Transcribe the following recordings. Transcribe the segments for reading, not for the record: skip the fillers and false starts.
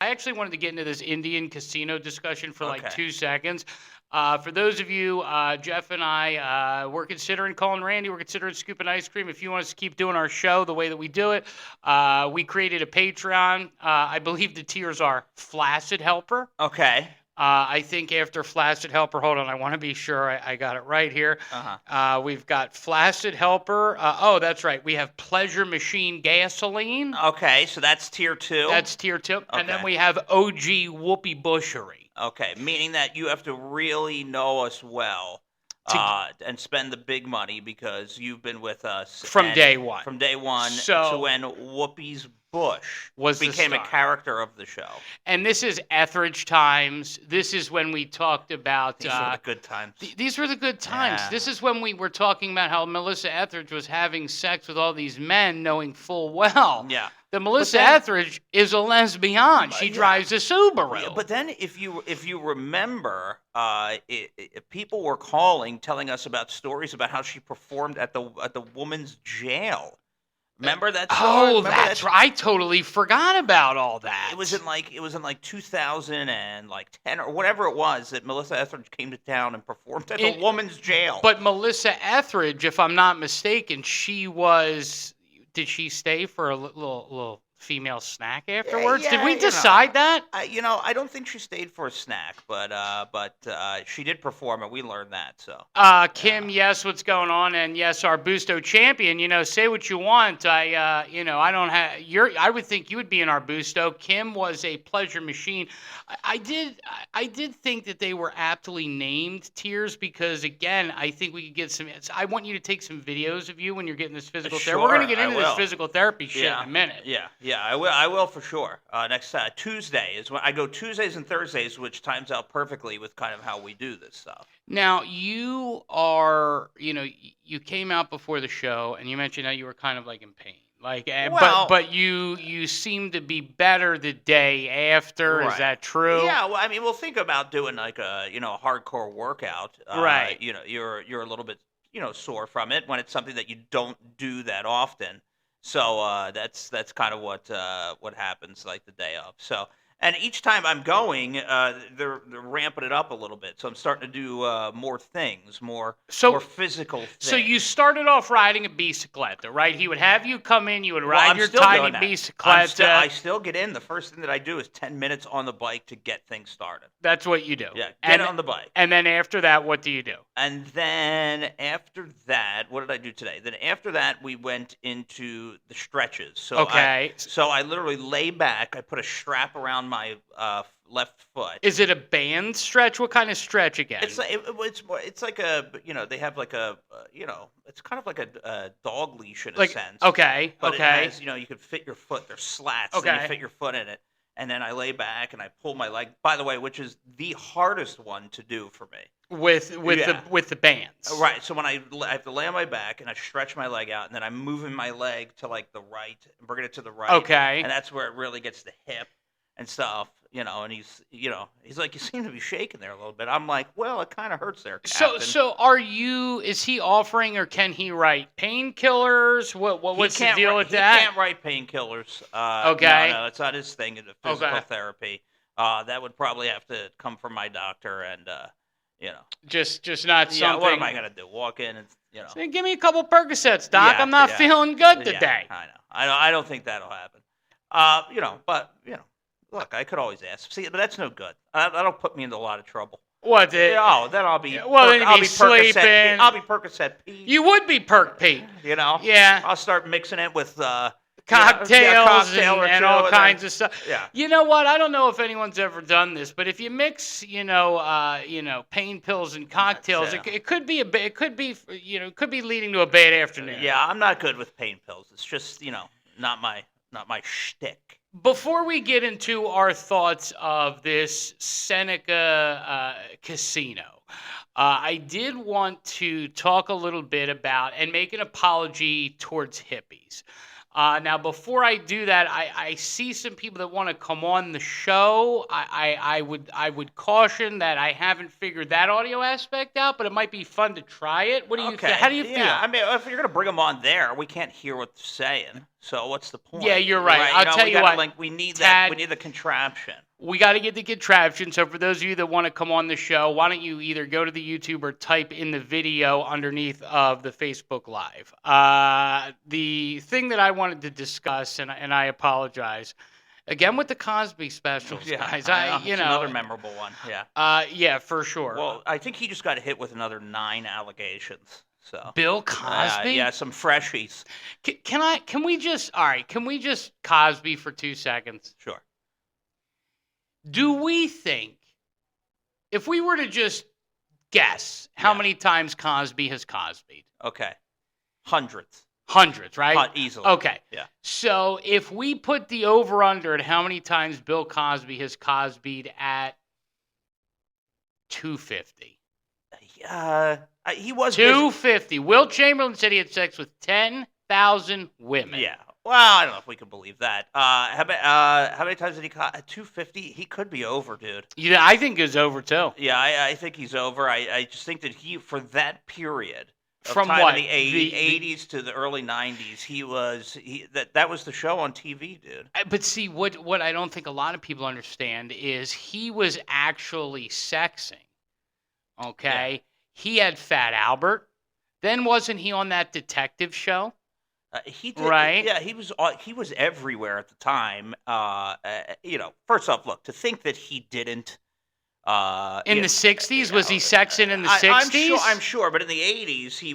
I actually wanted to get into this Indian casino discussion for like Okay. 2 seconds. For those of you, Jeff and I, we're considering calling Randy. We're considering scooping ice cream. If you want us to keep doing our show the way that we do it, we created a Patreon. I believe the tiers are Flaccid Helper. Okay. I think after Flaccid Helper, hold on, I want to be sure I got it right here. We've got Flaccid Helper. Oh, that's right. We have Pleasure Machine Gasoline. Okay, so that's tier 2. That's tier 2. And then Okay. we have OG Whoopee Bushery. Okay, meaning that you have to really know us well and spend the big money because you've been with us From day one. From day one So- to when Whoopi's Bush Was the became a star. character of the show. And this is Etheridge times. This is when we talked about... These were the good times. These were the good times. Yeah. This is when we were talking about how Melissa Etheridge was having sex with all these men, knowing full well Yeah. that Melissa then- Etheridge is a lesbian. She Yeah. drives a Subaru. Yeah, but then, if you remember, people were calling, telling us about stories about how she performed at the woman's jail. Remember that story? Oh, Remember that's that? right. I totally forgot about all that. It was in like 2010 or whatever it was that Melissa Etheridge came to town and performed at the woman's jail. But Melissa Etheridge, if I'm not mistaken, she was. Did she stay for a little female snack afterwards? yeah, Did we you know. decide that? I don't think she stayed for a snack, but she did perform, and we learned that. So Kim, yes, what's going on? And yes, our Busto champion. Say what you want. I don't have. I would think you would be in our Busto. Kim was a pleasure machine. I did think that they were aptly named tiers because, again, I think we could get some. I want you to take some videos of you when you're getting this physical therapy. We're going to get into this physical therapy shit in a minute. Yeah, I will for sure. Next Tuesday is when I go Tuesdays and Thursdays, which times out perfectly with kind of how we do this stuff. Now, you are, you came out before the show and you mentioned how you were kind of like in pain. But you seem to be better the day after. Right. Is that true? Yeah, well, I mean, we'll think about doing like a hardcore workout. Right. You're a little bit sore from it when it's something that you don't do that often. So that's kind of what happens like the day of. So. And each time I'm going, they're ramping it up a little bit. So I'm starting to do more things, more physical things. So you started off riding a bicicletta, right? He would have you come in, you would ride your tiny bicicletta. I still get in. The first thing that I do is 10 minutes on the bike to get things started. That's what you do. Yeah, get on the bike. And then after that, what do you do? And then after that, what did I do today? Then after that, we went into the stretches. So okay. I literally lay back. I put a strap around my left foot. Is it a band stretch? What kind of stretch again? It's like a they have like a it's kind of like a dog leash in a sense. Okay. But okay. it has, you could fit your foot. There's slats. Okay. And you fit your foot in it. And then I lay back and I pull my leg. By the way, which is the hardest one to do for me. With the bands. Right. So when I have to lay on my back and I stretch my leg out and then I'm moving my leg to like the right and bringing it to the right. Okay. And that's where it really gets the hip and stuff, and he's like, you seem to be shaking there a little bit. I'm like, well, it kind of hurts there, Captain. So is he offering or can he write painkillers? What's the deal with that? He can't write painkillers. Okay. No, it's not his thing. The physical therapy. That would probably have to come from my doctor and, Just not something. Yeah, what am I going to do? Walk in and, Say, give me a couple Percocets, Doc. Yeah, I'm not feeling good today. Yeah, I know. I don't think that'll happen. But look, I could always ask. See, but that's no good. That'll put me into a lot of trouble. What? Then I'll be. Well, then you'd be sleeping. I'll be Percocet Pete. You would be Perk Pete. Yeah. I'll start mixing it with cocktails and all kinds of stuff. Yeah. You know what? I don't know if anyone's ever done this, but if you mix, pain pills and cocktails, it could be it could be leading to a bad afternoon. Yeah, I'm not good with pain pills. It's just not my shtick. Before we get into our thoughts of this Seneca casino, I did want to talk a little bit about and make an apology towards hippies. Now, before I do that, I see some people that want to come on the show. I would caution that I haven't figured that audio aspect out, but it might be fun to try it. What do you think? How do you feel? I mean, if you're gonna bring them on there, we can't hear what they're saying. So what's the point? Yeah, you're right. I'll tell you what. We need Tad, that. We need the contraption. We got to get the contraption. So for those of you that want to come on the show, why don't you either go to the YouTube or type in the video underneath of the Facebook Live. The thing that I wanted to discuss, and I apologize, again with the Cosby specials, guys. It's another memorable one. Yeah. Yeah, for sure. Well, I think he just got hit with another 9 allegations. So Bill Cosby? Yeah, some freshies. Can we just Cosby for 2 seconds? Sure. Do we think, if we were to just guess how many times Cosby has Cosby'd? Okay. Hundreds. Hundreds, right? Easily. Okay. Yeah. So if we put the over-under at how many times Bill Cosby has Cosby'd at 250. He was 250. Wilt Chamberlain said he had sex with 10,000 women. Yeah. Well, I don't know if we can believe that. How many times did he caught? 250? He could be over, dude. Yeah, I think it's over too. Yeah, I think he's over. I just think that for that period of from time what in the 80s to the early 90s, that was the show on TV, dude. But see, what I don't think a lot of people understand is he was actually sexing. Okay, yeah. He had Fat Albert. Then wasn't he on that detective show? He did, right? Yeah, he was everywhere at the time. First off, look, to think that he didn't. In the 60s, was he sexing in the 60s? I'm sure, but in the 80s, he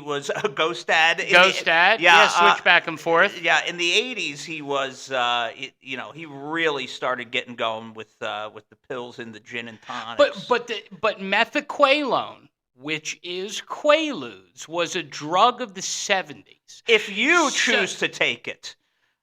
was a ghost dad. Dad? Yeah, switch back and forth. Yeah, in the 80s, he was, he really started getting going with the pills and the gin and tonics. But methaqualone, which is Quaaludes, was a drug of the 70s. If you choose to take it.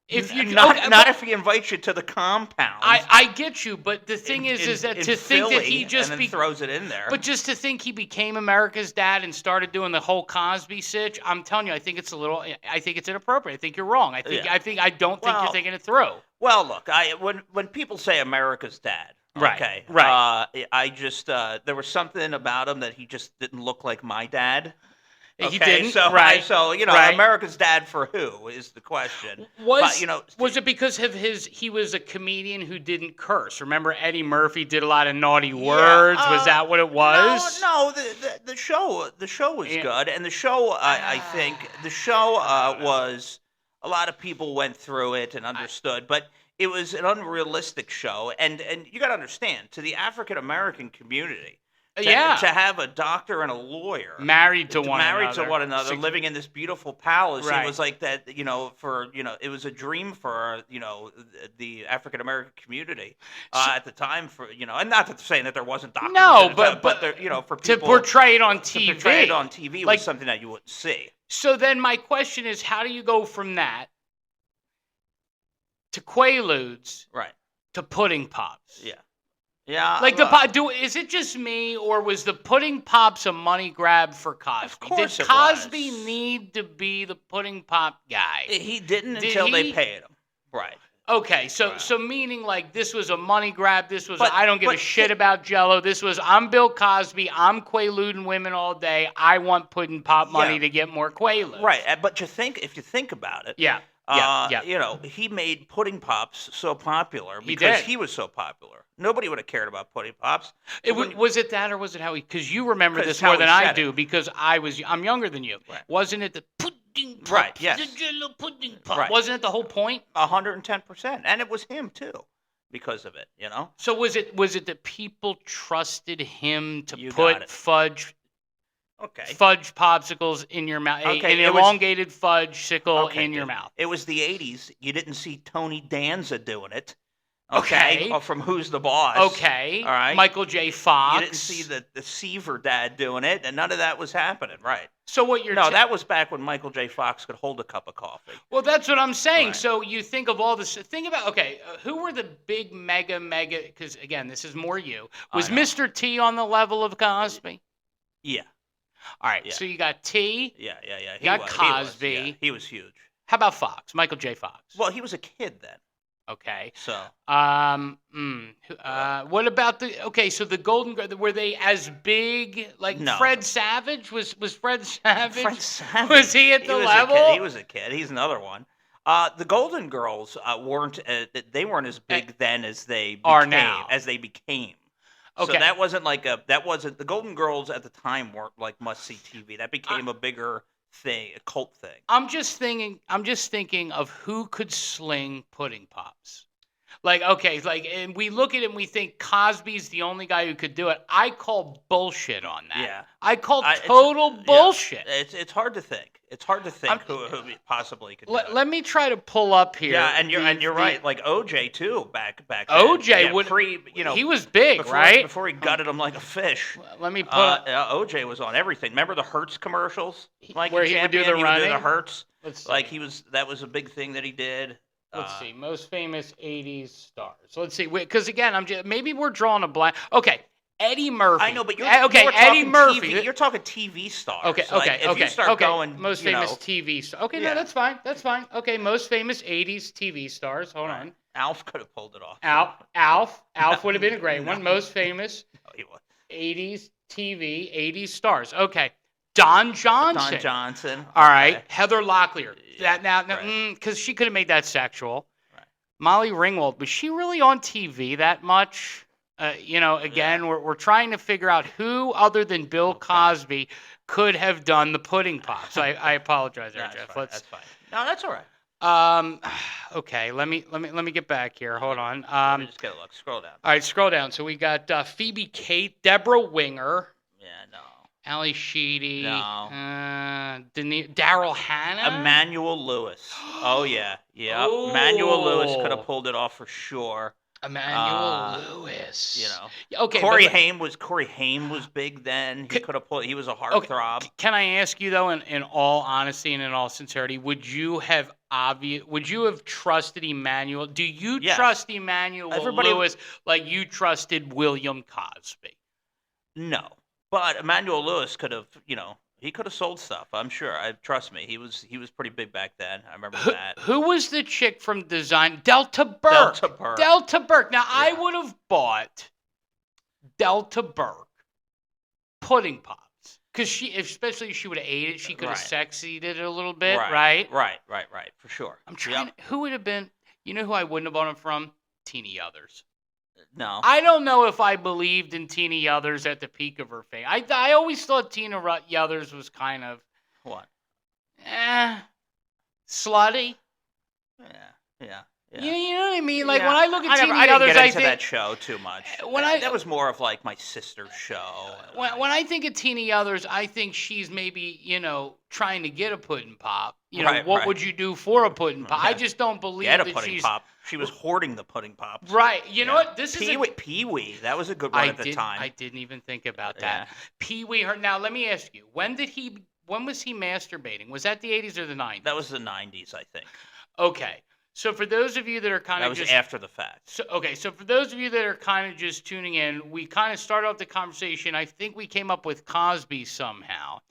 If you not if he invites you to the compound. I get you, but the thing is that to think that he just throws it in there. But just to think he became America's dad and started doing the whole Cosby sitch, I'm telling you, I think it's inappropriate. I think you're wrong. I don't think you're thinking it through. Well, look, when people say America's dad, okay, right. I just there was something about him that he just didn't look like my dad. Okay, he didn't. So America's dad for who is the question? Was it because of he was a comedian who didn't curse? Remember Eddie Murphy did a lot of naughty words. Was that what it was? No. The show was good, and the show I think the show was a lot of people went through it and understood, but it was an unrealistic show, and you got to understand, to the African American community. To have a doctor and a lawyer married to one another, living in this beautiful palace, it was like that. It was a dream for the African American community at the time. And not to saying that there wasn't doctors. No, but for people to portray it on TV, was something that you wouldn't see. So then my question is, how do you go from that to Quaaludes, right, to pudding pops? Yeah. Yeah, is it just me, or was the pudding pops a money grab for Cosby? Of course Did Cosby need to be the pudding pop guy? He didn't until they paid him. Right. Okay, so meaning like this was a money grab. This was I don't give a shit about Jello. This was I'm Bill Cosby. I'm Quaaluding women all day. I want pudding pop money to get more Quaaludes. Right, but if you think about it, he made pudding pops so popular because he was so popular. Nobody would have cared about pudding pops. Was it that, or was it how because you remember this more than I do because I'm younger than you. Right. Wasn't it the pudding pop? Right, yes. The Jello pudding pop. Right. Wasn't it the whole point? 110%. And it was him too because of it, So was it that people trusted him to put fudge popsicles in your mouth, an elongated fudge sickle in your mouth? It was the 80s. You didn't see Tony Danza doing it. Okay. Or from Who's the Boss. Okay. All right. Michael J. Fox. You didn't see the Seaver dad doing it, and none of that was happening. Right. So what you're that was back when Michael J. Fox could hold a cup of coffee. Well, that's what I'm saying. Right. So you think of all this. Think about who were the big mega? Because again, this is more you. Was Mr. T on the level of Cosby? Yeah. All right. Yeah. So you got T. Yeah. You got Cosby. He was huge. How about Fox? Michael J. Fox. Well, he was a kid then. Okay. So. What about so the Golden Girls, were they as big? Like No. Fred Savage? Was Fred Savage? Fred Savage. Was he at the level? He was a kid. He's another one. The Golden Girls weren't as big then as they are now. As they became. Okay. So that wasn't the Golden Girls at the time weren't like must see TV. That became a bigger thing, a cult thing. I'm just thinking of who could sling pudding pops. And we look at it and we think Cosby's the only guy who could do it. I call bullshit on that. Yeah. I call total bullshit. Yeah. It's hard to think. It's hard to think who possibly could do it. Let me try to pull up here. Yeah, and you're right. Like OJ too, back then. OJ would he was big, right? Before he gutted him like a fish. Let me put OJ was on everything. Remember the Hertz commercials? Like where he would do the running? He would do the Hertz. Let's see. Like that was a big thing that he did. Let's see, most famous '80s stars. Let's see, because again, maybe we're drawing a blank. Okay, Eddie Murphy. I know, but you're Eddie Murphy. You're talking TV stars. Okay, If you start going, most famous TV stars. Okay, no, that's fine. That's fine. Okay, most famous '80s TV stars. Hold on. Alf could have pulled it off. Alf would have been a great one. Most famous '80s TV '80s stars. Okay. Don Johnson. All right. Heather Locklear. Yeah, because she could have made that sexual. Right. Molly Ringwald. Was she really on TV that much? We're trying to figure out who other than Bill Cosby could have done the pudding pops. I apologize there, Jeff. That's fine. No, that's all right. Okay. Let me get back here. Hold on. Let me just get a look. Scroll down. All right, scroll down. So we got Phoebe Kate, Deborah Winger. Yeah, no. Ali Sheedy. No. Daryl Hannah. Emmanuel Lewis. Oh, yeah. Yeah. Oh. Emmanuel Lewis could have pulled it off for sure. Emmanuel Lewis. Okay. Corey Haim was big then. He could have pulled. He was a heartthrob. Can I ask you though, in all honesty and in all sincerity, would you have trusted Emmanuel? Do you trust Emmanuel Lewis like you trusted William Cosby? No. But Emmanuel Lewis could have, he could have sold stuff. I'm sure. Trust me, he was pretty big back then. I remember that. Who was the chick from Design? Delta Burke. Delta Burke. Now I would have bought Delta Burke pudding pops because especially if she would have ate it, she could have sexied it a little bit, right? Right, for sure. I'm trying. Who would have been? You know who I wouldn't have bought him from? Teeny Others. No. I don't know if I believed in Tina Yothers at the peak of her fame. I always thought Tina Yothers was kind of... What? Slutty. Yeah. You know what I mean? Like, when I look at Tina Yothers, I didn't get into that show too much. That was more of, like, my sister's show. When I think of Tina Yothers, I think she's maybe, trying to get a pudding pop. What would you do for a pudding pop? I just don't believe that she's... Get a pudding pop. She was hoarding the pudding pops. Right. You know what? This is Pee-wee. That was a good one at the time. I didn't even think about that. Pee-wee. Now, let me ask you. When was he masturbating? Was that the 80s or the 90s? That was the 90s, I think. Okay. So for those of you that are kind of That was after the fact. So for those of you that are kind of just tuning in, we kind of started off the conversation. I think we came up with Cosby somehow.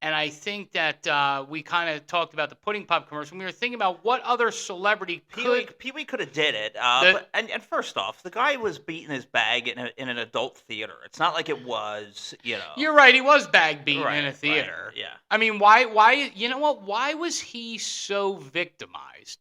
And I think that we kind of talked about the pudding pop commercial. We were thinking about what other celebrity could... Pee-wee could have did it. And first off, the guy was beating his bag in an adult theater. It's not like it was, You're right. He was bag beaten in a theater. Right, yeah. I mean, why? You know what? Why was he so victimized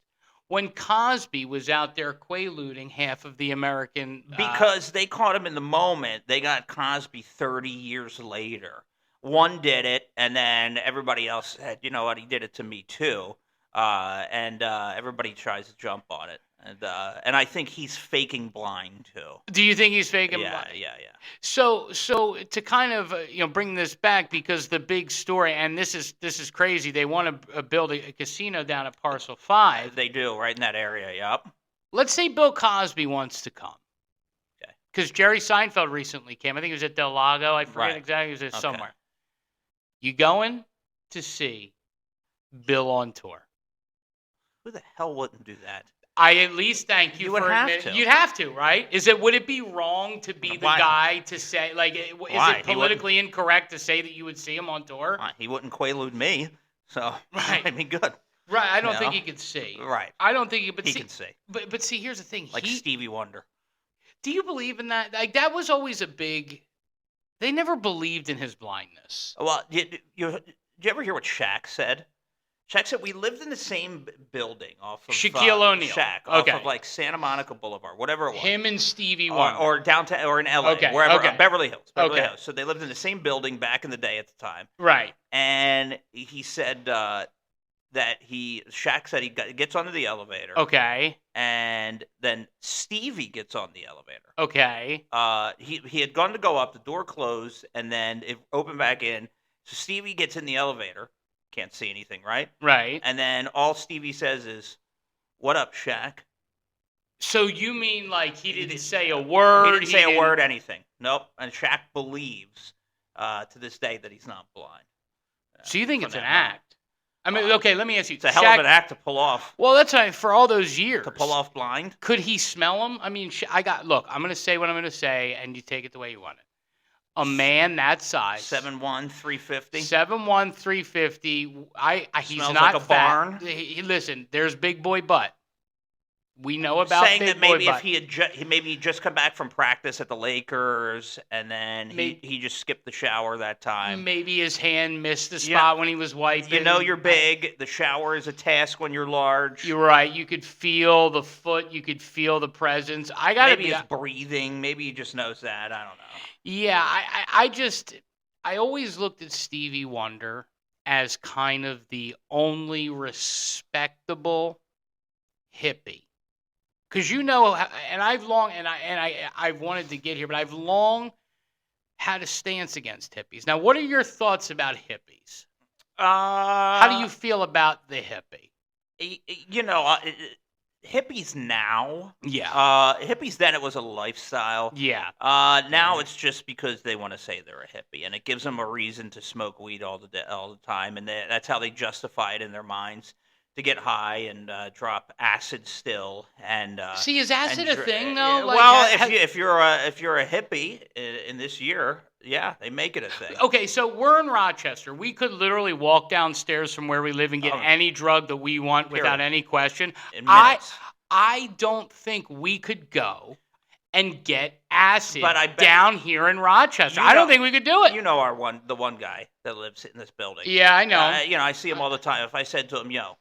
when Cosby was out there quaaluding half of the American... Because they caught him in the moment. They got Cosby 30 years later. One did it, and then everybody else said, you know what, he did it to me too. And everybody tries to jump on it. And I think he's faking blind too. Do you think he's faking blind? Yeah. So to kind of bring this back, because the big story, and this is crazy, they want to build a casino down at Parcel 5. They do, right in that area, yep. Let's say Bill Cosby wants to come. Okay. Because Jerry Seinfeld recently came. I think he was at Del Lago. I forget exactly. He was somewhere. You going to see Bill on tour? Who the hell wouldn't do that? I at least thank you for admitting. You'd have to, right? Would it be wrong to be the guy to say, like, is it politically incorrect to say that you would see him on tour? He wouldn't quaalude me, so right. I mean, good. Right. I don't You think know? he could see. Right. I don't think he. But He see, can see. but see, here's the thing. Like Stevie Wonder. Do you believe in that? Like that was always a big. They never believed in his blindness. Well, did you ever hear what Shaq said? Shaq said we lived in the same building off of Shaquille O'Neal. Shaq, Okay. off of like Santa Monica Boulevard, whatever it was. Him and Stevie Wonder. Or downtown, or in LA, Okay, wherever, okay. Beverly Hills. Beverly Okay. Hills. So they lived in the same building back in the day at the time. Right. And he said that Shaq said he gets onto the elevator. Okay. And then Stevie gets on the elevator. Okay. He had gone to go up, the door closed, and then it opened back in. So Stevie gets in the elevator. Can't see anything, right? Right. And then all Stevie says is, "What up, Shaq?" So you mean like he didn't say a word? He didn't say a word, anything. Nope. And Shaq believes to this day that he's not blind. So you think it's an act? I mean, okay, let me ask you. It's a hell of an act to pull off. Well, that's right, for all those years. To pull off blind? Could he smell him? I mean, look, I'm going to say what I'm going to say, and you take it the way you want it. A man that size. 7'1", 350. 7'1", 350. He's Smells not like a fat. barn. Listen, there's big boy butt. We know about saying big that maybe boy if butt. he had maybe he'd just come back from practice at the Lakers and then he just skipped the shower that time. Maybe his hand missed the spot when he was wiping. You know you're big. The shower is a task when you're large. You're right. You could feel the foot. You could feel the presence. I gotta maybe he's breathing. Maybe he just knows that. I don't know. Yeah, I always looked at Stevie Wonder as kind of the only respectable hippie. Because and I've wanted to get here, but I've long had a stance against hippies. Now, what are your thoughts about hippies? How do you feel about the hippie? Hippies now. Yeah. Hippies then it was a lifestyle. Yeah. Now it's just because they want to say they're a hippie, and it gives them a reason to smoke weed all the time, and that's how they justify it in their minds. To get high and drop acid still, and see, is acid a thing though? If you're a hippie in this year, yeah, they make it a thing. Okay, so we're in Rochester. We could literally walk downstairs from where we live and get any drug that we want without any question. In minutes. I don't think we could go and get acid But down here in Rochester. I don't think we could do it. You know the one guy that lives in this building. Yeah, I know. I see him all the time. If I said to him, "Yo,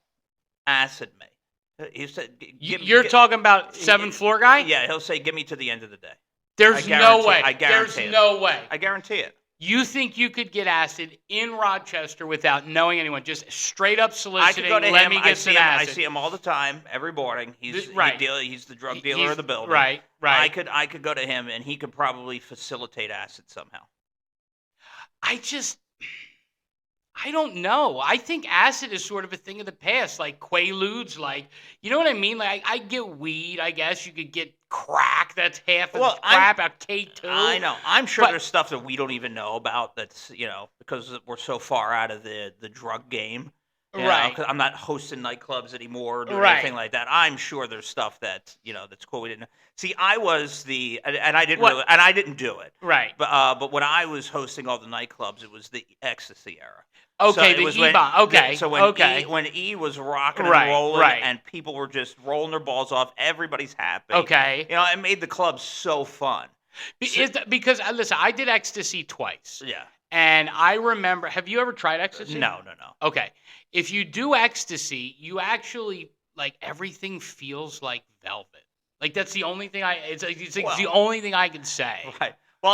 acid me," he said, "You're talking about 7th floor guy?" Yeah, he'll say, "Give me to the end of the day." There's no way. I guarantee There's no way. I guarantee it. You think you could get acid in Rochester without knowing anyone? Just straight up soliciting, I could go to let him. me get some acid. I see him all the time, every morning. He's the drug dealer of the building. Right. I could go to him, and he could probably facilitate acid somehow. I don't know. I think acid is sort of a thing of the past, like Quaaludes, you know what I mean? Like, I get weed, I guess. You could get crack. That's half of the crap out K2. I know. I'm sure there's stuff that we don't even know about that's, because we're so far out of the drug game. Right. Because I'm not hosting nightclubs anymore or doing anything like that. I'm sure there's stuff that, that's cool. We didn't know. See, I was and I didn't do it. Right. But when I was hosting all the nightclubs, it was the ecstasy era. Okay, so the E-bomb. Okay. So when E was rocking and rolling and people were just rolling their balls off, everybody's happy. Okay. It made the club so fun. Because, listen, I did ecstasy twice. Yeah. And I remember, have you ever tried ecstasy? No. Okay. If you do ecstasy, you actually, everything feels like velvet. That's the only thing it's the only thing I can say. Right. Well,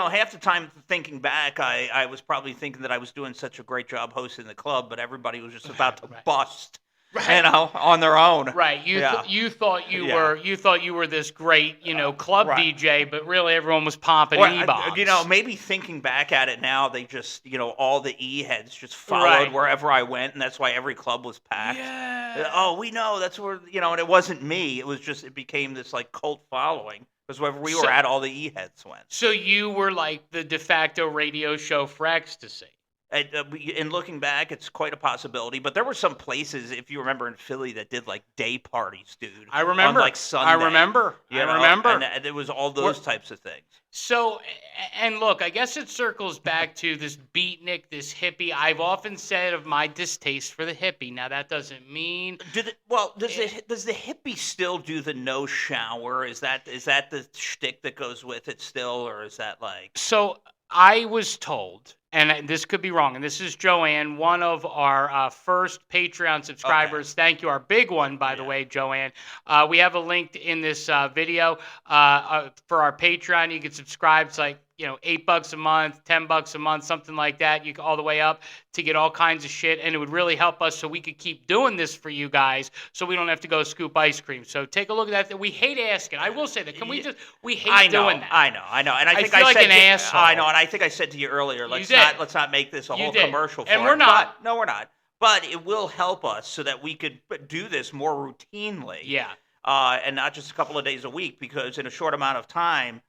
half the time thinking back, I was probably thinking that I was doing such a great job hosting the club, but everybody was just about to bust, on their own. Right. You thought you were this great, club DJ, but really everyone was popping E-bombs. Maybe thinking back at it now, they just, all the E heads just followed wherever I went, and that's why every club was packed. Yeah. Oh, we know that's where, and it wasn't me. It was just, it became this cult following. Because wherever we were at, all the E-heads went. So you were like the de facto radio show for ecstasy. In looking back, it's quite a possibility. But there were some places, if you remember, in Philly that did like day parties, dude. I remember. On like Sunday. I remember. And it was all those types of things. So, and look, I guess it circles back to this beatnik, this hippie. I've often said of my distaste for the hippie. Now, that doesn't mean. Does the hippie still do the no shower? Is that the shtick that goes with it still, or is that like? So I was told, and this could be wrong, and this is Joanne, one of our first Patreon subscribers. Okay. Thank you, our big one, by the way, Joanne. We have a link in this video for our Patreon. You can subscribe. It's like, $8 a month, $10 a month, something like that. You can all the way up to get all kinds of shit, and it would really help us so we could keep doing this for you guys, so we don't have to go scoop ice cream. So take a look at that. We hate asking. I will say that. Can we just? We hate doing that. I know. And I think I feel like said an asshole. I know, and I think I said to you earlier, let's not make this a whole commercial for it. And we're not. No, we're not. But it will help us so that we could do this more routinely. Yeah. And not just a couple of days a week, because in a short amount of time,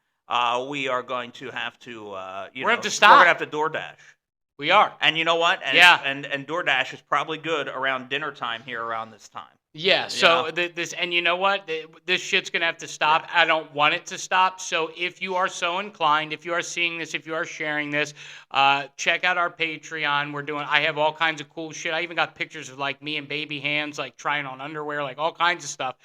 we are going to have to, we're going to have to stop. We're going to have to DoorDash. We are. And you know what? And DoorDash is probably good around dinner time here around this time. Yeah. So and you know what? This shit's going to have to stop. Yeah. I don't want it to stop. So if you are so inclined, if you are seeing this, if you are sharing this, check out our Patreon. I have all kinds of cool shit. I even got pictures of like me and baby hands, like trying on underwear, like all kinds of stuff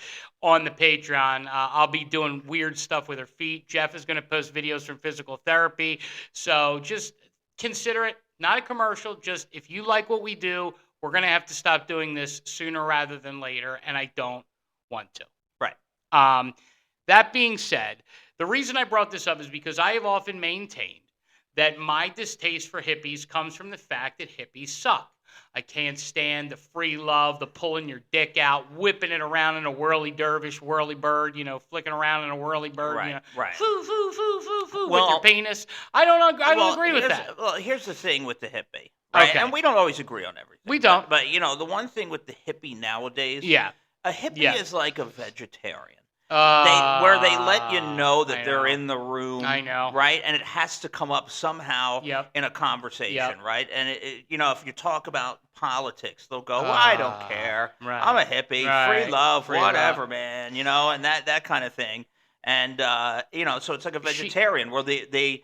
on the Patreon. I'll be doing weird stuff with her feet. Jeff is going to post videos from physical therapy. So just consider it not a commercial. Just if you like what we do, we're going to have to stop doing this sooner rather than later, and I don't want to. Right. That being said, the reason I brought this up is because I have often maintained that my distaste for hippies comes from the fact that hippies suck. I can't stand the free love, the pulling your dick out, whipping it around in a whirly dervish, whirly bird, flicking around in a whirly bird, right. Foo, foo, foo, foo, foo, with your penis. I don't agree with that. Well, here's the thing with the hippie. Right? Okay. And we don't always agree on everything. We don't. But the one thing with the hippie nowadays, a hippie is like a vegetarian. Where they let you know that they're in the room. I know. Right? And it has to come up somehow in a conversation, right? And, if you talk about politics, they'll go, well, I don't care. Right. I'm a hippie. Right. Free love, whatever, man. And that kind of thing. And, so it's like a vegetarian where they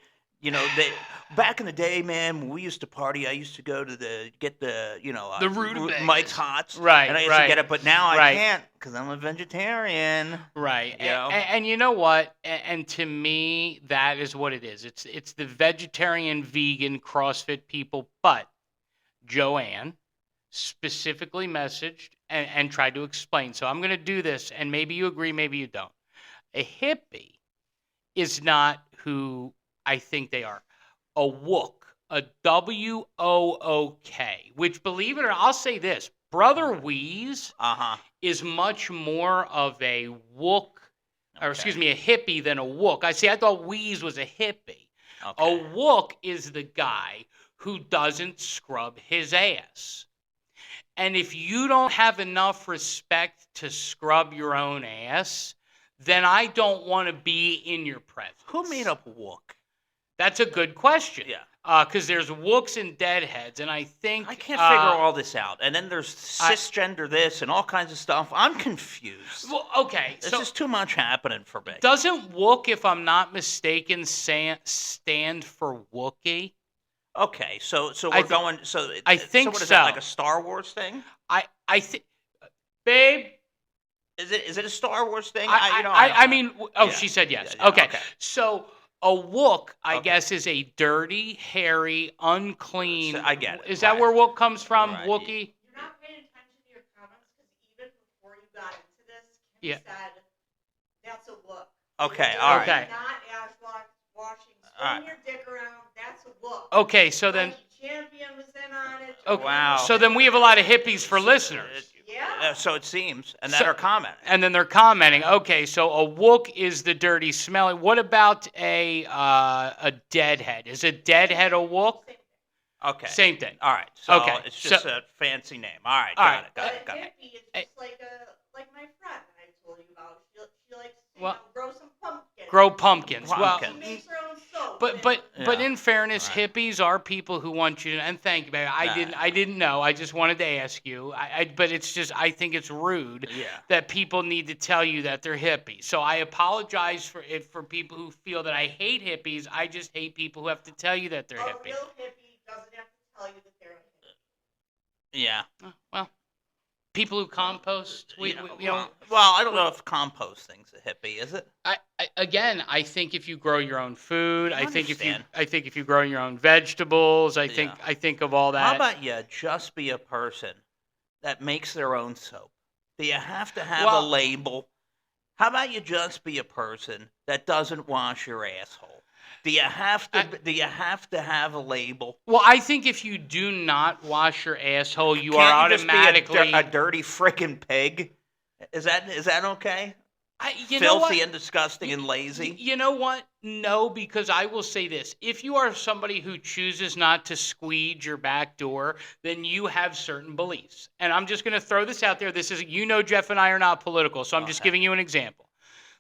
back in the day, man, when we used to party, I used to go to get the Mike's Hots. Right. And I used to get it, but now I can't because I'm a vegetarian. Right. And you know what? And to me, that is what it is. It's the vegetarian, vegan, CrossFit people. But Joanne specifically messaged and tried to explain. So I'm going to do this, and maybe you agree, maybe you don't. A hippie is not who I think they are. A wook, a WOOK, which, believe it or not, I'll say this, Brother Wheeze is much more of a wook, or excuse me, a hippie than a wook. I thought Wheeze was a hippie. Okay. A wook is the guy who doesn't scrub his ass. And if you don't have enough respect to scrub your own ass, then I don't want to be in your presence. Who made up wook? That's a good question. Yeah. Because there's wooks and deadheads, and I think... I can't figure all this out. And then there's cisgender this and all kinds of stuff. I'm confused. Well, okay. There's just too much happening for me. Doesn't wook, if I'm not mistaken, stand for Wookiee? Okay, so we're going... So I think what is that, like a Star Wars thing? I think... Babe... Is it a Star Wars thing? She said yes. Yeah, okay. So... A wook, I guess, is a dirty, hairy, unclean... I get it. Is that where wook comes from, Wookiee? You're not paying attention to your comments, because even before you got into this, Kim said, that's a wook. Okay, all right. Okay. Not ass washing, spin your dick around, that's a wook. Okay, so then... Champion was in on it. Okay. Wow. So then we have a lot of hippies for listeners. Yeah. So it seems, and that are commenting. And then they're commenting. Okay, so a wook is the dirty, smelly. What about a deadhead? Is a deadhead a wook? Okay. Same thing. All right. So it's just a fancy name. All right. Got it. Hippie is just like my friend that I told you about. She likes to grow some pumpkins. Grow pumpkins. She makes her own soap. But in fairness, Right. hippies are people who want you to, and thank you, baby. I didn't know. I just wanted to ask you. But it's just I think it's rude Yeah. that people need to tell you that they're hippies. So I apologize for people who feel that I hate hippies. I just hate people who have to tell you that they're A hippies. real hippie doesn't have to tell you that they're a hippie. Yeah. Well, people who compost, Well, I don't know if composting's a hippie, is it? I think if you grow your own food, I think understand. if you grow your own vegetables, I think of all that. How about you just be a person that makes their own soap? Do you have to have a label? How about you just be a person that doesn't wash your asshole? Do you have to have a label? Well, I think if you do not wash your asshole, you are automatically just be a dirty freaking pig. Is that okay? Filthy and disgusting and lazy. You know what? No, because I will say this. If you are somebody who chooses not to squeege your back door, then you have certain beliefs. And I'm just going to throw this out there. This is, Jeff and I are not political, so I'm just giving you an example.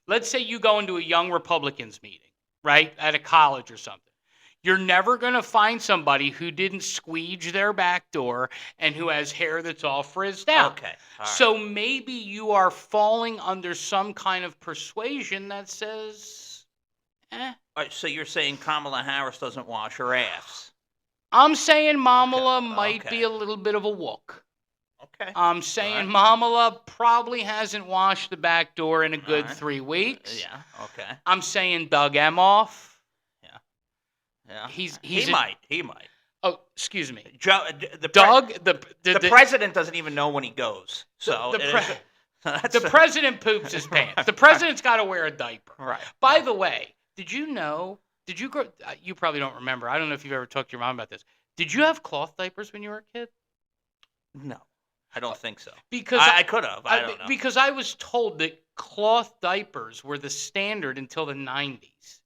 Let's say you go into a Young Republicans meeting, right, at a college or something. You're never going to find somebody who didn't squeege their back door and who has hair that's all frizzed out. Okay. All right. So maybe you are falling under some kind of persuasion that says, All right, so you're saying Kamala Harris doesn't wash her ass? I'm saying Mamala might be a little bit of a wook. Okay. I'm saying Mamala probably hasn't washed the back door in a good 3 weeks. Yeah, okay. I'm saying Doug Emhoff. Yeah. He might. Oh, excuse me. The president doesn't even know when he goes. So the president poops his pants. The president's got to wear a diaper. Right. By the way, did you grow? You probably don't remember. I don't know if you've ever talked to your mom about this. Did you have cloth diapers when you were a kid? No, I don't think so. Because I could have. I don't know. Because I was told that cloth diapers were the standard until the 90s.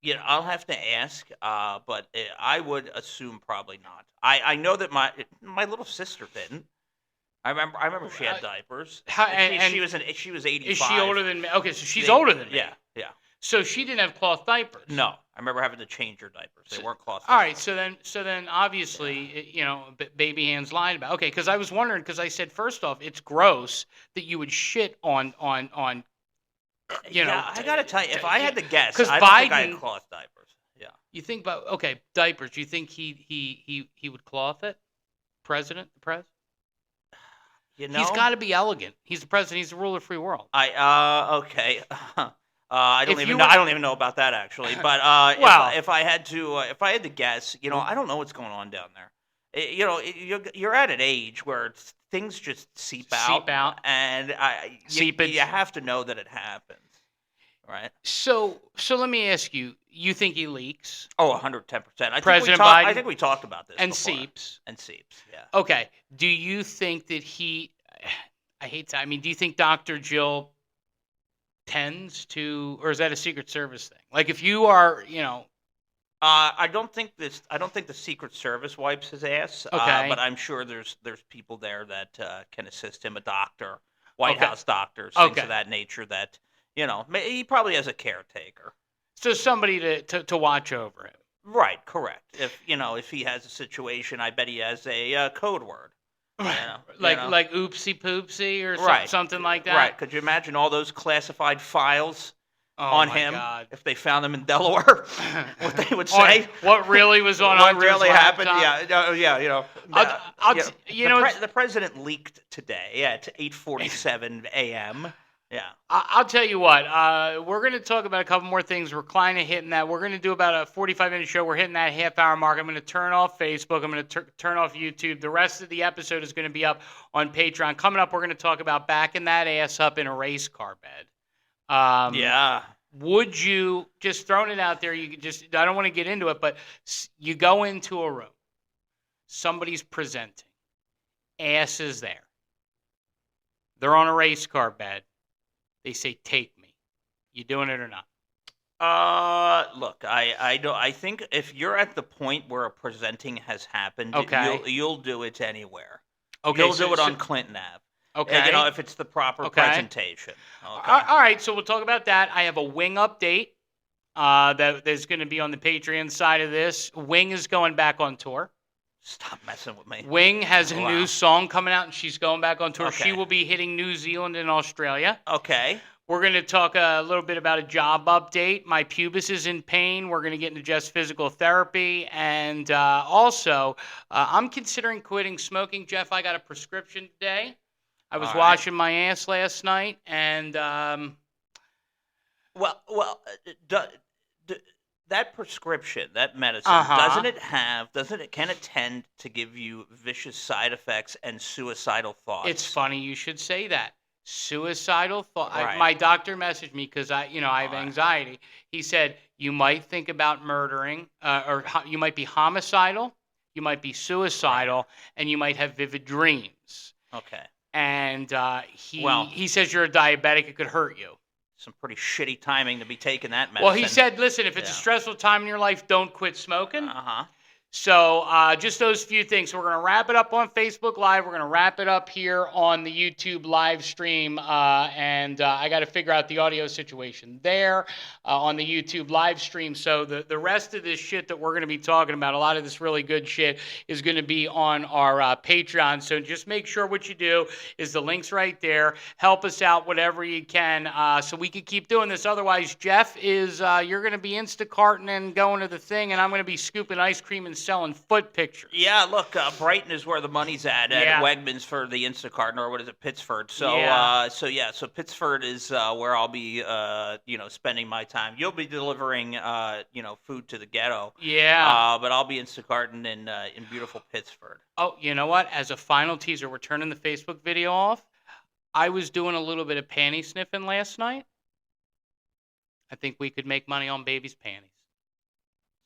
Yeah, I'll have to ask, but I would assume probably not. I know that my little sister didn't. I remember she had diapers. She was 85. Is she older than me? Okay, so she's older than me. Yeah. So she didn't have cloth diapers. No, I remember having to change her diapers. They weren't cloth diapers. All right, so then obviously, baby hands lied about. Okay, because I was wondering, because I said first off, it's gross that you would shit on. I gotta tell you, if I had to guess, because I don't think I had cloth diapers. Yeah. You think about diapers? Do you think he would cloth it? The president? He's got to be elegant. He's the president. He's the ruler of the free world. Okay. I don't even know about that actually. But if I had to guess, I don't know what's going on down there. You're at an age where things just seep out, and you have to know that it happens, right? So let me ask you: you think he leaks? Oh, 110%. President Biden. I think we talked about this. And before. seeps. Yeah. Okay. Do you think that he? Do you think Dr. Jill tends to, or is that a Secret Service thing? Like, if you are, I don't think the Secret Service wipes his ass. Okay. But I'm sure there's people there that can assist him, a doctor, White House doctors, things of that nature. That he probably has a caretaker. So somebody to watch over him. Right. Correct. If he has a situation, I bet he has a code word. Like oopsie poopsie or something like that. Right. Could you imagine all those classified files on him God. if they found them in Delaware? What they would say? What really was on what Hunter's really laptop? happened? Yeah. The president leaked today at 8:47 a.m. Yeah. I'll tell you what. We're going to talk about a couple more things. We're kind of hitting that. We're going to do about a 45-minute show. We're hitting that half-hour mark. I'm going to turn off Facebook. I'm going to turn off YouTube. The rest of the episode is going to be up on Patreon. Coming up, we're going to talk about backing that ass up in a race car bed. Yeah. Would you, just throwing it out there, I don't want to get into it, but you go into a room. Somebody's presenting. Ass is there. They're on a race car bed. They say, "Take me." You doing it or not? Look, I think if you're at the point where a presenting has happened, you'll do it anywhere. Okay, you'll do it on Clinton Ave. Okay, if it's the proper presentation. Okay. All right, so we'll talk about that. I have a wing update. that is going to be on the Patreon side of this. Wing is going back on tour. Stop messing with me. Wing has a new song coming out, and she's going back on tour. Okay. She will be hitting New Zealand and Australia. Okay. We're going to talk a little bit about a job update. My pubis is in pain. We're going to get into just physical therapy. And also, I'm considering quitting smoking. Jeff, I got a prescription today. I was washing my ass last night, and that prescription, that medicine, can it tend to give you vicious side effects and suicidal thoughts? It's funny you should say that. Suicidal thought. Right. My doctor messaged me because I have anxiety. He said you might think about murdering, or you might be homicidal, you might be suicidal, and you might have vivid dreams. Okay. And he says you're a diabetic. It could hurt you. Some pretty shitty timing to be taking that medicine. Well, he said, listen, if it's a stressful time in your life, don't quit smoking. Uh-huh. So just those few things. So we're going to wrap it up on Facebook Live. We're going to wrap it up here on the YouTube live stream. And I got to figure out the audio situation there on the YouTube live stream. So the rest of this shit that we're going to be talking about, a lot of this really good shit, is going to be on our Patreon. So just make sure what you do is the link's right there. Help us out whatever you can so we can keep doing this. Otherwise, Jeff, you're going to be Instacarting and going to the thing, and I'm going to be scooping ice cream and selling foot pictures. Yeah, look, Brighton is where the money's at Wegmans for the Instacart, or what is it, Pittsford? So, so Pittsford is where I'll be, spending my time. You'll be delivering, food to the ghetto. Yeah. But I'll be Instacarting in beautiful Pittsford. Oh, you know what? As a final teaser, we're turning the Facebook video off. I was doing a little bit of panty sniffing last night. I think we could make money on babies' panties.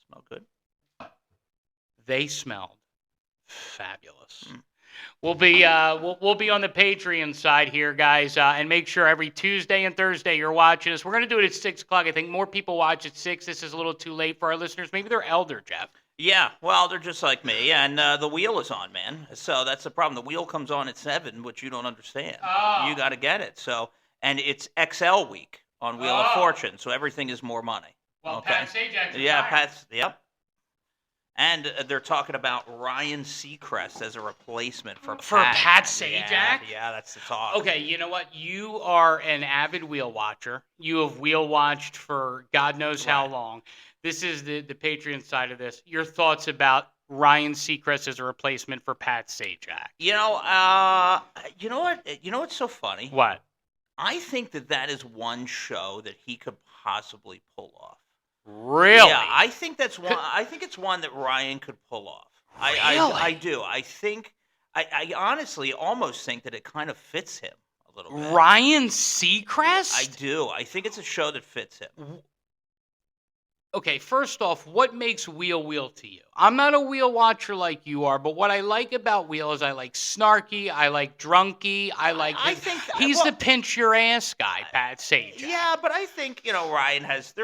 Smell good. They smelled fabulous. We'll be on the Patreon side here, guys, and make sure every Tuesday and Thursday you're watching us. We're going to do it at 6 o'clock. I think more people watch at 6. This is a little too late for our listeners. Maybe they're elder, Jeff. Yeah, well, they're just like me, and the wheel is on, man. So that's the problem. The wheel comes on at 7, which you don't understand. Oh. You got to get it. So, and it's XL week on Wheel of Fortune, so everything is more money. Well, okay? Pat Sajak's Yep. And they're talking about Ryan Seacrest as a replacement for Pat Sajak? Yeah, that's the talk. Okay, you know what? You are an avid wheel watcher. You have wheel watched for God knows how long. This is the Patreon side of this. Your thoughts about Ryan Seacrest as a replacement for Pat Sajak? You know what? You know what's so funny? What? I think that is one show that he could possibly pull off. Really? Yeah, I think that's one. I think it's one that Ryan could pull off. Really? I do. I think. I honestly almost think that it kind of fits him a little bit. Ryan Seacrest? I do. I think it's a show that fits him. Okay, first off, what makes Wheel to you? I'm not a wheel watcher like you are, but what I like about Wheel is I like snarky, I like drunky, I like he's the pinch your ass guy, Pat Sajak. Yeah, but I think, Ryan has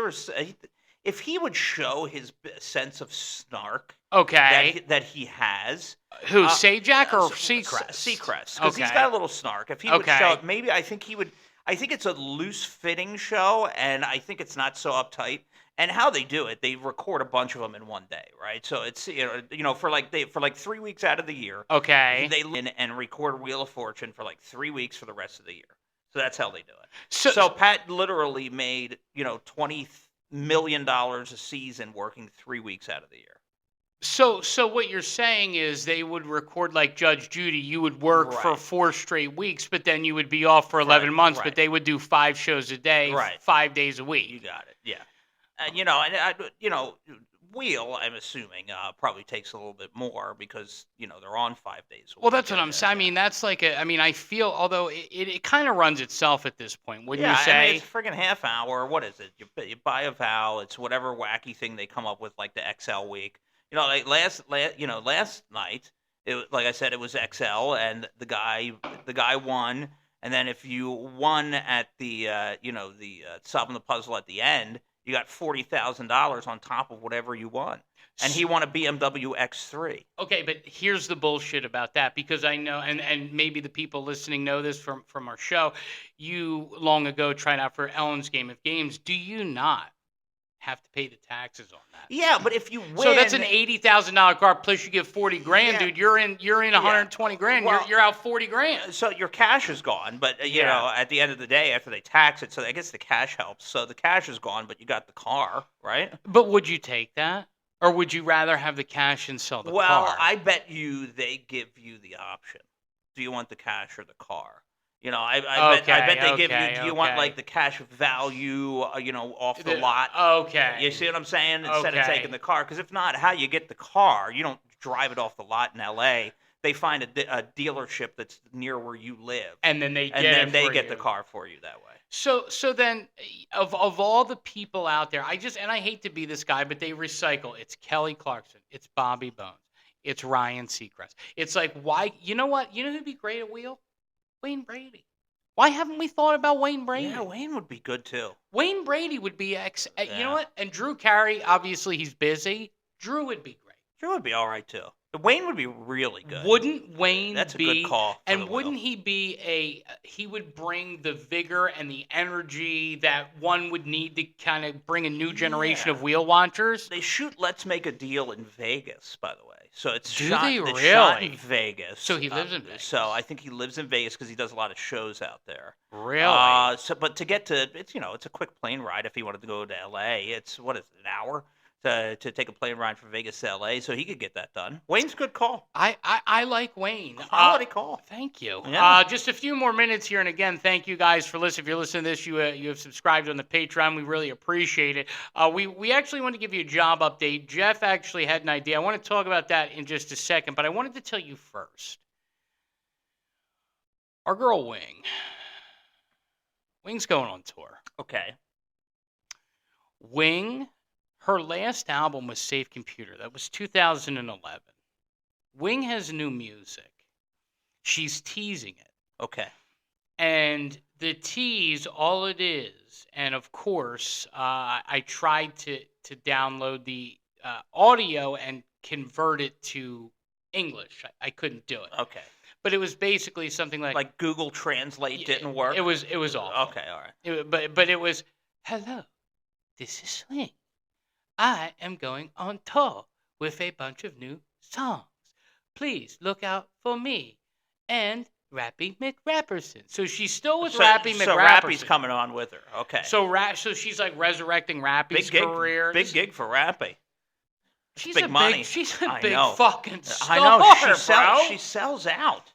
if he would show his sense of snark that he has. Who, Sajak or Seacrest? Seacrest, because he's got a little snark. If he would show it, maybe I think he would. I think it's a loose-fitting show, and I think it's not so uptight. And how they do it, they record a bunch of them in one day, right? So it's for like 3 weeks out of the year. Okay. They in and record Wheel of Fortune for like 3 weeks for the rest of the year. So that's how they do it. So Pat literally made $20 million a season working 3 weeks out of the year. So what you're saying is they would record like Judge Judy. You would work for 4 straight weeks, but then you would be off for 11 months. But they would do 5 shows a day, 5 days a week. You got it. Yeah. And Wheel, I'm assuming, probably takes a little bit more because they're on 5 days a week. Well, that's what I'm saying. I mean, that's like I feel, although it kind of runs itself at this point, wouldn't you say? I mean, it's friggin' half hour. What is it? You buy a vowel. It's whatever wacky thing they come up with, like the XL week. Like last night, like I said, it was XL, and the guy won. And then if you won at the solving the puzzle at the end, you got $40,000 on top of whatever you won. And he won a BMW X3. Okay, but here's the bullshit about that, because I know, and maybe the people listening know this from our show, you long ago tried out for Ellen's Game of Games. Do you not have to pay the taxes on that. Yeah, but if you win, So that's an $80,000 car. Plus you get 40 grand, Yeah. dude. You're in 120 grand. Well, you're out 40 grand. So your cash is gone, but you Yeah. know, at the end of the day, after they tax it, so I guess the cash helps. So the cash is gone, but you got the car, right? But would you take that, or would you rather have the cash and sell the car? Well, I bet you they give you the option. Do you want the cash or the car? You know, I bet they give you. Do you want like the cash value? You know, off the lot. Okay. You see what I'm saying? Instead of Okay. taking the car, because if not, how you get the car? You don't drive it off the lot in L.A. They find a dealership that's near where you live, And then they get and then it they for get you. the car for you that way. So then, of all the people out there, I hate to be this guy, but they recycle. It's Kelly Clarkson. It's Bobby Bones. It's Ryan Seacrest. It's like, why? You know what? You know who'd be great at wheel? Wayne Brady. Why haven't we thought about Wayne Brady? Yeah, Wayne would be good too. Wayne Brady would be You Yeah. know what? And Drew Carey, obviously he's busy. Drew would be great. Drew would be all right too. Wayne would be really good. Wouldn't Wayne That's a be? good call. And wouldn't he be he would bring the vigor and the energy that one would need to kind of bring a new generation of wheel watchers? They shoot Let's Make a Deal in Vegas, by the way. So it's Do shot, they it's shot really? in Vegas. So he lives in Vegas. So I think he lives in Vegas because he does a lot of shows out there. Really? But to get to it's a quick plane ride if he wanted to go to LA. It's what is it, an hour to take a plane ride from Vegas to LA, so he could get that done. Wayne's a good call. I like Wayne. Quality call. Thank you. Yeah. Just a few more minutes here, and again, thank you guys for listening. If you're listening to this, you have subscribed on the Patreon. We really appreciate it. We actually want to give you a job update. Jeff actually had an idea. I want to talk about that in just a second, but I wanted to tell you first. Our girl Wing's going on tour. Okay. Wing, her last album was Safe Computer. That was 2011. Wing has new music. She's teasing it. Okay. And the tease, all it is, and of course, I tried to download the audio and convert it to English. I couldn't do it. Okay. But it was basically something like Google Translate didn't work. It was awful. Okay, all right. But it was, hello, this is Swing. I am going on tour with a bunch of new songs. Please look out for me and Rappy McRapperson. So she's still with Rappy McRapperson. So Rappy's coming on with her. Okay. So she's like resurrecting Rappy's career. Big gig for Rappy. She's big money. She's a I big know. fucking star. I know. Bro. She sells out.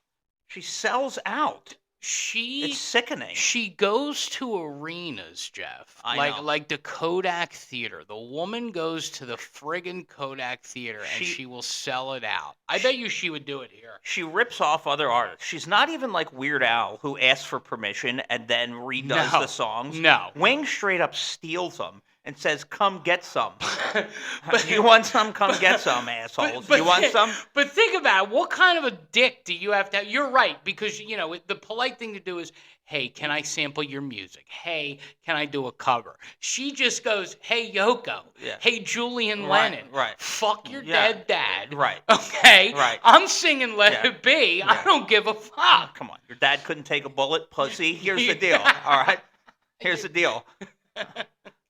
She sells out. It's sickening. She goes to arenas, Jeff. I know. Like the Kodak Theater. The woman goes to the friggin' Kodak Theater and she will sell it out. I bet you she would do it here. She rips off other artists. She's not even like Weird Al, who asks for permission and then redoes the songs. No. Wing straight up steals them and says, "Come get some." You want some? Come get some, assholes. You want some? But think about it. What kind of a dick do you have to have? You're right, because, the polite thing to do is, hey, can I sample your music? Hey, can I do a cover? She just goes, hey, Yoko. Yeah. Hey, Julian Right, Lennon. right. Fuck your Yeah. dead dad. Right. Okay? Right. I'm singing Let Yeah. It Be. Yeah. I don't give a fuck. Come on. Your dad couldn't take a bullet, pussy. Here's the deal. All right? Here's the deal.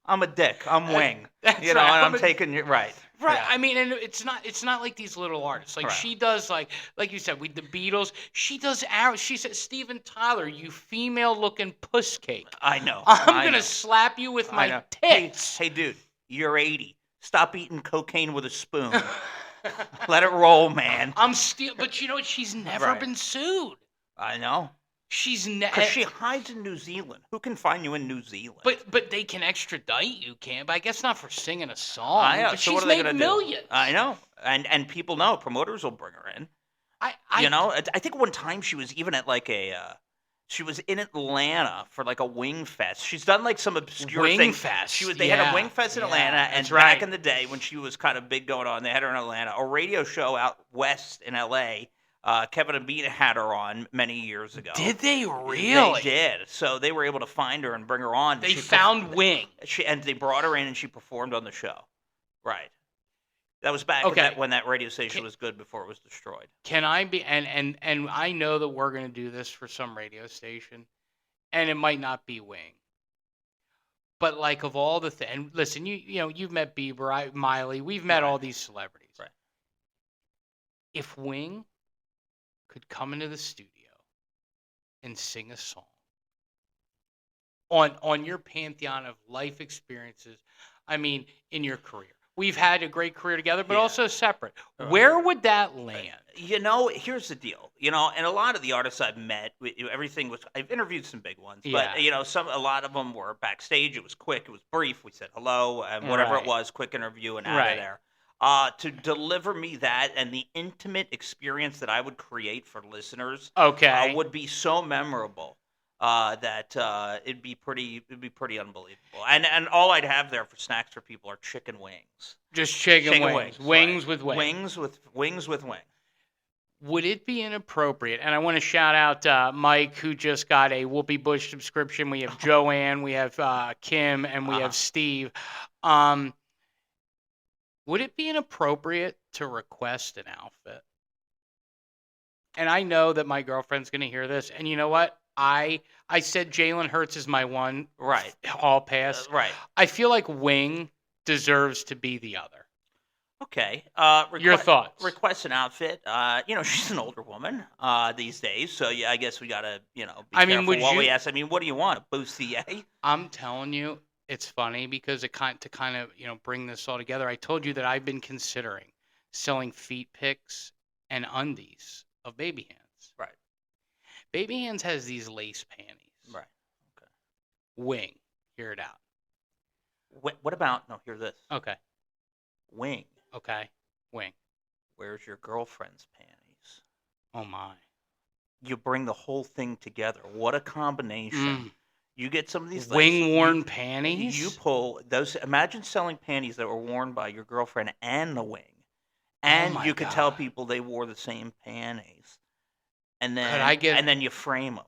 I'm a dick. I'm Wing. That's and right. I'm taking you right. Right. Yeah. I mean, and it's not like these little artists. Like Right. she does, like you said, with the Beatles. She does She said, Steven Tyler, you female-looking puss cake. I know. I'm gonna slap you with I my know. tits. Hey, dude, you're 80. Stop eating cocaine with a spoon. Let it roll, man. But you know what? She's never Right. been sued. I know. She's never. Because she hides in New Zealand. Who can find you in New Zealand? But they can extradite you, can't? But I guess not for singing a song. I know. But So she's what are they made gonna millions. do? I know. And people know. Promoters will bring her in. I think one time she was even at like she was in Atlanta for like a Wing Fest. She's done like some obscure Wing thing. Fest, They had yeah, a Wing Fest in yeah, Atlanta, and that's back right. in the day when she was kind of big going on, they had her in Atlanta. A radio show out west in L.A. Kevin and Bean had her on many years ago. Did they really? They did. So they were able to find her and bring her on. They found Wing. And they brought her in, and she performed on the show. Right. That was back when that radio station was good before it was destroyed. Can I be and I know that we're gonna do this for some radio station, and it might not be Wing. But like of all the and listen, you've met Bieber, Miley, we've met all these celebrities. Right. If Wing could come into the studio and sing a song on your pantheon of life experiences, I mean, in your career. We've had a great career together, but also separate. Where would that land? Here's the deal. And a lot of the artists I've met, I've interviewed some big ones, but a lot of them were backstage. It was quick, it was brief. We said hello and whatever it was, quick interview and out of there. To deliver me that and the intimate experience that I would create for listeners, would be so memorable. That it'd be pretty unbelievable. And all I'd have there for snacks for people are chicken wings. Just chicken wings. Wings with wing. Wings with wing. Would it be inappropriate? And I want to shout out Mike, who just got a Whoopi Bush subscription. We have Joanne, we have Kim, and we have Steve. Would it be inappropriate to request an outfit? And I know that my girlfriend's going to hear this. And you know what? I said Jalen Hurts is my one hall pass. Right. I feel like Wing deserves to be the other. Okay. Your thoughts? Request an outfit. She's an older woman these days, so I guess we gotta be careful what we ask. I mean, what do you want? A bustier? I'm telling you, it's funny because to kind of bring this all together. I told you that I've been considering selling feet pics and undies of baby hands. Right. Baby Hands has these lace panties. Right. Okay. Wing. Hear it out. What about, hear this. Okay. Wing. Okay. Wing. Where's your girlfriend's panties? Oh, my. You bring the whole thing together. What a combination. You get some of these wing-worn panties? You pull those. Imagine selling panties that were worn by your girlfriend and the wing. And you could tell people they wore the same panties. And then you frame them.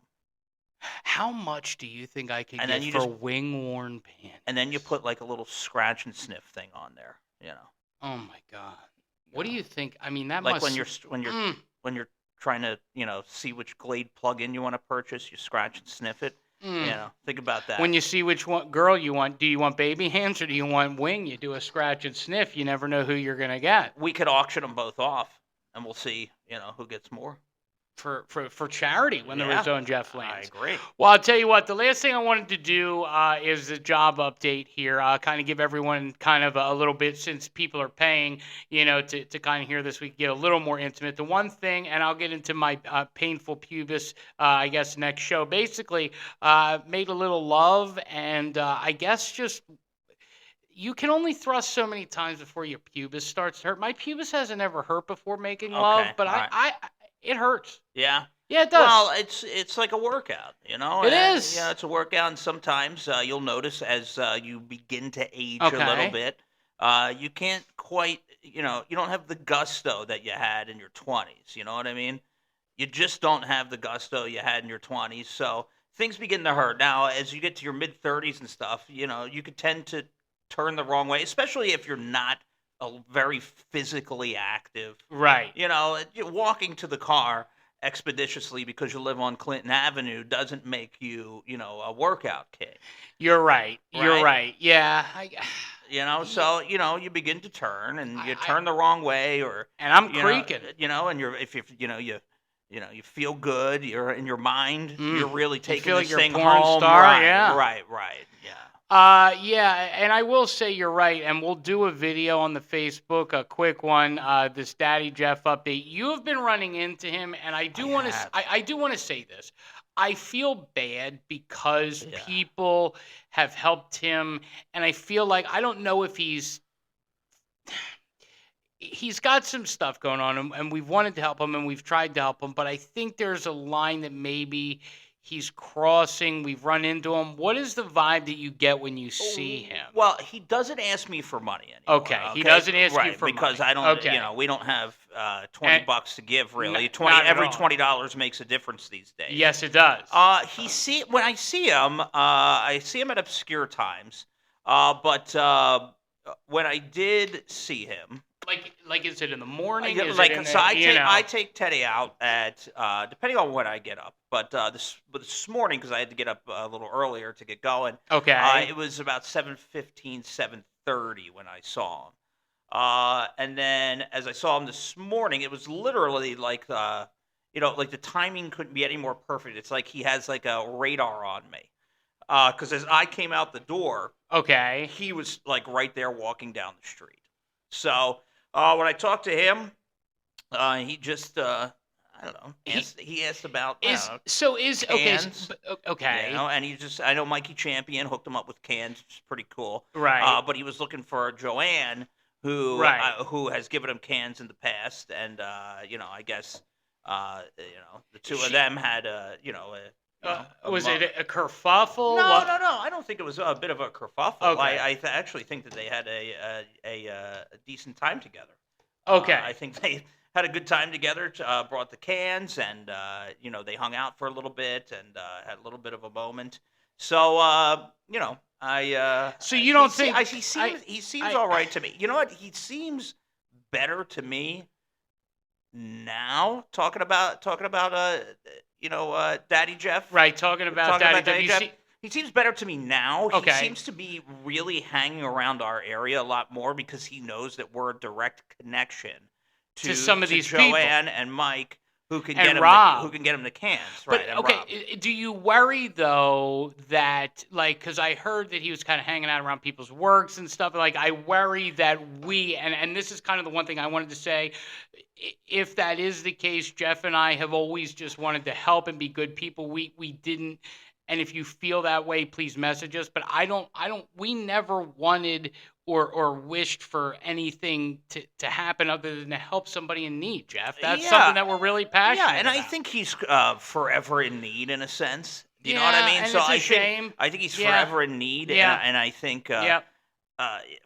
How much do you think I could get for wing-worn panties? And then you put like a little scratch and sniff thing on there. Oh my God! What do you think? I mean, that like must when you're trying to see which Glade plug-in you want to purchase, you scratch and sniff it. Think about that. When you see which one girl you want, do you want baby hands or do you want wing? You do a scratch and sniff. You never know who you're gonna get. We could auction them both off, and we'll see who gets more. For charity when the Rizzo and Jeff lands. I agree. Well, I'll tell you what. The last thing I wanted to do is the job update here. Kind of give everyone kind of a little bit, since people are paying, to kind of hear this. We can get a little more intimate. The one thing, and I'll get into my painful pubis, I guess, next show. Basically, made a little love, and I guess just. You can only thrust so many times before your pubis starts to hurt. My pubis hasn't ever hurt before making love, but it hurts. Yeah. Yeah, it does. Well, it's like a workout, It is. Yeah, it's a workout, and sometimes you'll notice as you begin to age a little bit, you can't quite, you don't have the gusto that you had in your 20s. You know what I mean? You just don't have the gusto you had in your 20s, so things begin to hurt. Now, as you get to your mid-30s and stuff, you could tend to turn the wrong way, especially if you're not very physically active. Right. Walking to the car expeditiously because you live on Clinton Avenue doesn't make you, a workout king. You're right. You're right. Yeah. So, you begin to turn and you turn the wrong way and I'm creaking. And you feel good, you're in your mind, you're really taking this thing home. Star, right, yeah. Right. Yeah. And I will say you're right, and we'll do a video on the Facebook, a quick one, this Daddy Jeff update. You have been running into him, and I do want to say this. I feel bad because people have helped him, and I feel like I don't know if he's got some stuff going on, and we've wanted to help him, and we've tried to help him, but I think there's a line that maybe he's crossing. We've run into him. What is the vibe that you get when you see him? Well, he doesn't ask me for money anymore. Okay. He doesn't ask you for because money. I don't. We don't have $20 to give really. Every $20 makes a difference these days. Yes, it does. When I see him, at obscure times. But when I did see him, Like is it in the morning? Yeah, Is like it in so, the, you know? I take Teddy out at depending on when I get up, but this morning because I had to get up a little earlier to get going. Okay. It was about 7:15, 7:30 when I saw him. And then as I saw him this morning, it was literally like like the timing couldn't be any more perfect. It's like he has like a radar on me. Because as I came out the door, Okay. he was like right there walking down the street. So when I talked to him, he just I don't know. He asked about cans. Okay. And he just I know Mikey Champion hooked him up with cans, which is pretty cool. Right. But he was looking for Joanne, who has given him cans in the past, and I guess the two of them had was it a kerfuffle? No, What? no. I don't think it was a bit of a kerfuffle. Okay. I actually think that they had a decent time together. Okay. I think they had a good time together. Brought the cans, and they hung out for a little bit and had a little bit of a moment. So So you don't think he seems all right to me. You know what? He seems better to me now. Talking about Daddy Jeff. right? Talking about Daddy Jeff. WC. He seems better to me now. Okay. He seems to be really hanging around our area a lot more because he knows that we're a direct connection To some of these Joanne people. and Mike, who can And get him Rob. who can get him the cans. But Right, and okay, Rob. do you worry though that because I heard that he was kind of hanging out around people's works and stuff. Like I worry that and this is kind of the one thing I wanted to say. If that is the case, Jeff and I have always just wanted to help and be good people. We didn't. And if you feel that way, please message us. But we never wanted or wished for anything to happen other than to help somebody in need, Jeff. That's something that we're really passionate about. Yeah, and I think he's forever in need in a sense. Do you know what I mean? And So it's a I shame. think he's Yeah. forever in need, Yeah. and I think Yep.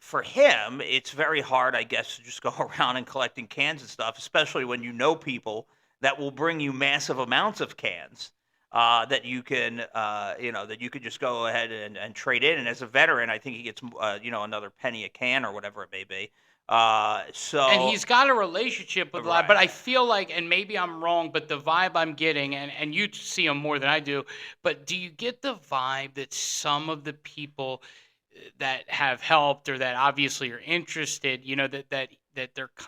for him, it's very hard, I guess, to just go around and collecting cans and stuff, especially when you know people that will bring you massive amounts of cans. That you can, that you could just go ahead and trade in. And as a veteran, I think he gets, another penny a can or whatever it may be. And he's got a relationship with a lot, Right. but I feel like, and maybe I'm wrong, but the vibe I'm getting, and you see him more than I do, but do you get the vibe that some of the people that have helped or that obviously are interested, that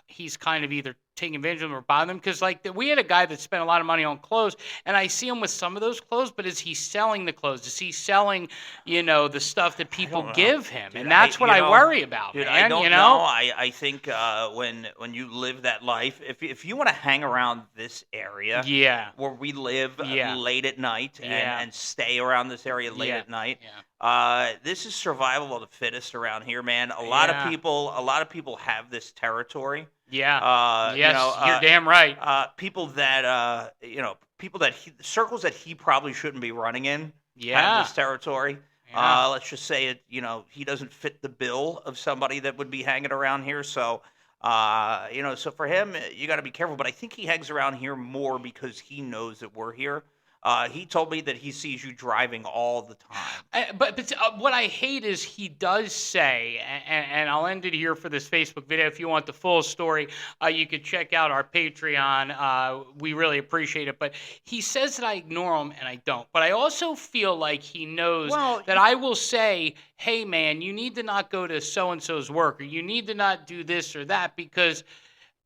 he's kind of either taking advantage of them or buying them? Because we had a guy that spent a lot of money on clothes, and I see him with some of those clothes, but is he selling the clothes? Is he selling, the stuff that people give him? Dude, and that's what I worry about, dude, man. I don't know. I think when you live that life, if you want to hang around this area, Yeah. where we live Yeah. late at night Yeah. and stay around this area late Yeah. at night, Yeah. this is survival of the fittest around here, man. A lot of people have this territory. Yeah. Yes, you're you're damn right. People that circles that he probably shouldn't be running in Yeah. have this territory. Yeah. Let's just say it. He doesn't fit the bill of somebody that would be hanging around here. So, so for him, you got to be careful. But I think he hangs around here more because he knows that we're here. He told me that he sees you driving all the time. But what I hate is he does say, and I'll end it here for this Facebook video. If you want the full story, you could check out our Patreon. We really appreciate it. But he says that I ignore him, and I don't. But I also feel like he knows that I will say, hey, man, you need to not go to so-and-so's work, or you need to not do this or that because...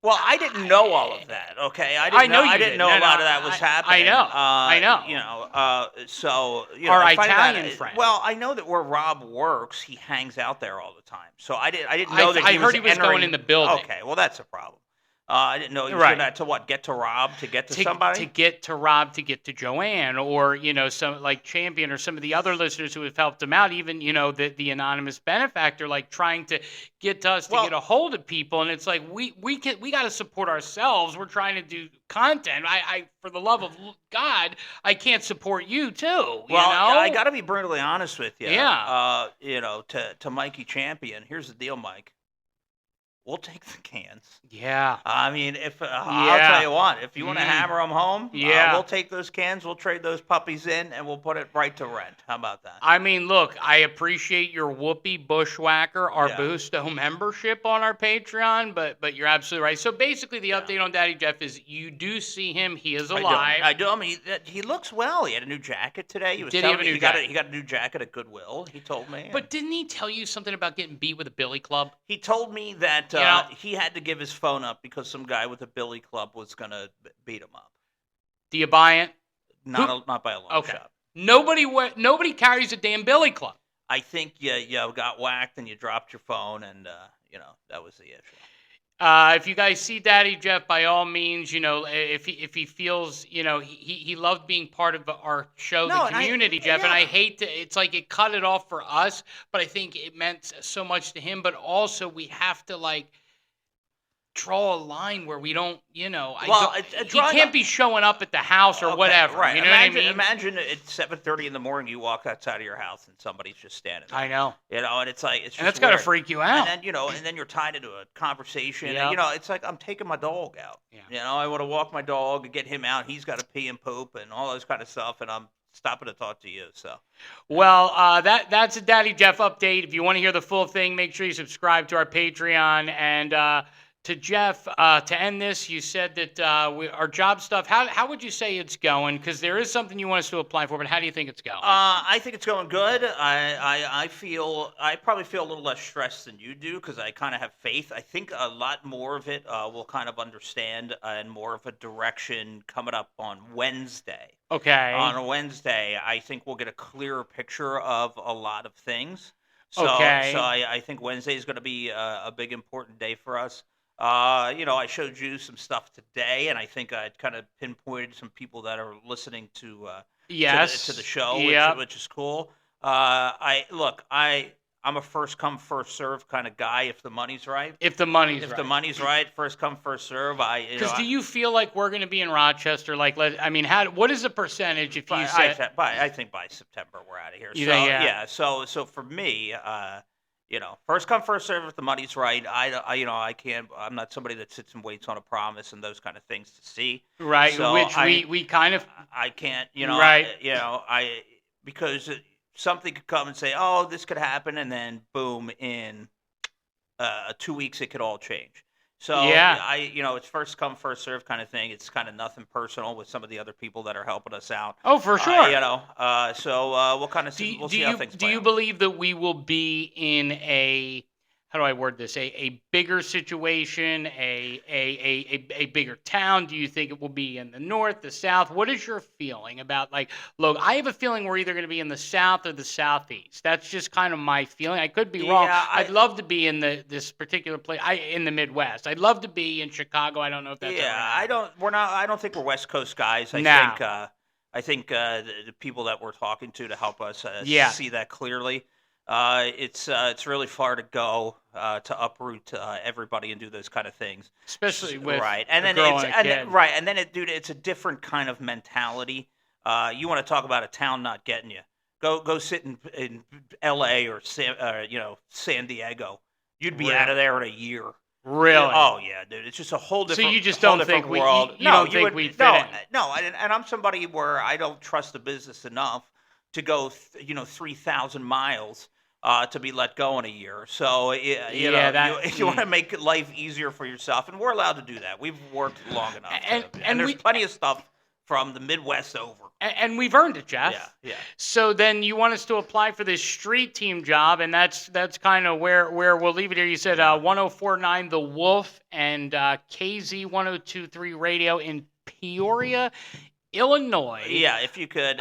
Well, I didn't know all of that. Okay, I didn't know a lot of that was happening. I know. So our I find Italian that, friend. Well, I know that where Rob works, he hangs out there all the time. So I didn't know that I heard he was entering... going in the building. Okay, well that's a problem. I didn't know he was Right. going to get to Rob, to get to somebody? To get to Rob, to get to Joanne, or, some like Champion or some of the other listeners who have helped him out, even, the anonymous benefactor, like trying to get to us to get a hold of people. And it's like, we got to support ourselves. We're trying to do content. I for the love of God, I can't support you too. I got to be brutally honest with you. Yeah. To Mikey Champion, here's the deal, Mike. we'll take the cans. Yeah. I mean, I'll tell you what, if you want to hammer them home, we'll take those cans, we'll trade those puppies in, and we'll put it right to rent. How about that? I mean, look, I appreciate your Whoopi Bushwhacker, our Busto membership on our Patreon, but you're absolutely right. So basically, the update on Daddy Jeff is you do see him; he is alive. I do. I mean, he looks well. He had a new jacket today. He was Did he have a new jacket? He got a new jacket at Goodwill. He told me. But didn't he tell you something about getting beat with a billy club? He told me that he had to give his phone up because some guy with a billy club was gonna beat him up. Do you buy it? Not by a long shot. Nobody carries a damn billy club. I think you got whacked and you dropped your phone, and that was the issue. If you guys see Daddy Jeff, by all means, if he feels, he loved being part of our show, the community, Jeff. And I hate to, it's like it cut it off for us, but I think it meant so much to him. But also, we have to draw a line where we don't, he can't be showing up at the house or whatever. Right. You know what I mean? Imagine it's 7:30 in the morning. You walk outside of your house and somebody's just standing there. I know. And it's like it's just and that's gotta freak you out. And then and then you're tied into a conversation. And, it's like I'm taking my dog out. Yeah. I want to walk my dog and get him out. He's got to pee and poop and all those kind of stuff. And I'm stopping to talk to you. So. Well, that's a Daddy Jeff update. If you want to hear the full thing, make sure you subscribe to our Patreon and. To Jeff, to end this, you said that our job stuff, how would you say it's going? Because there is something you want us to apply for, but how do you think it's going? I think it's going good. I probably feel a little less stressed than you do because I kind of have faith. I think a lot more of it we'll kind of understand and more of a direction coming up on Wednesday. Okay. On Wednesday, I think we'll get a clearer picture of a lot of things. So I think Wednesday is going to be a big, important day for us. I showed you some stuff today, and I think I kind of pinpointed some people that are listening to the show, which is cool. I'm a first come first serve kind of guy. If the money's right, the money's right, first come first serve. Because do you feel like we're going to be in Rochester? What is the percentage? If you said, I think by September we're out of here. So for me. First come, first serve. If the money's right, I can't. I'm not somebody that sits and waits on a promise and those kind of things to see. Right. So which we kind of. I can't. Right. Because something could come and say, oh, this could happen, and then boom, in 2 weeks it could all change. So it's first come, first serve kind of thing. It's kind of nothing personal with some of the other people that are helping us out. Oh, for sure. So we'll kind of see. We'll see how things play. Do you believe that we will be in a? How do I word this? A bigger situation, a bigger town? Do you think it will be in the north, the south? What is your feeling about look? I have a feeling we're either going to be in the south or the southeast. That's just kind of my feeling. I could be wrong. I'd love to be in this particular place. In the Midwest. I'd love to be in Chicago. I don't know if that's I don't think we're West Coast guys. I think the people that we're talking to help us see that clearly. It's really far to go to uproot everybody and do those kind of things, especially with and then girl and a kid. And then it's a different kind of mentality. You want to talk about a town not getting you? Go sit in L.A. or San Diego. You'd be out of there in a year. Really? Oh yeah, dude. It's just a whole different. So you just don't think we'd fit in? No. And I'm somebody where I don't trust the business enough to go 3,000 miles. To be let go in a year. So, you want to make life easier for yourself, and we're allowed to do that. We've worked long enough. And there's plenty of stuff from the Midwest over. And we've earned it, Jeff. Yeah. So then you want us to apply for this street team job, and that's kind of where we'll leave it here. You said 104.9 The Wolf and KZ 102.3 Radio in Peoria, Illinois. Yeah, if you could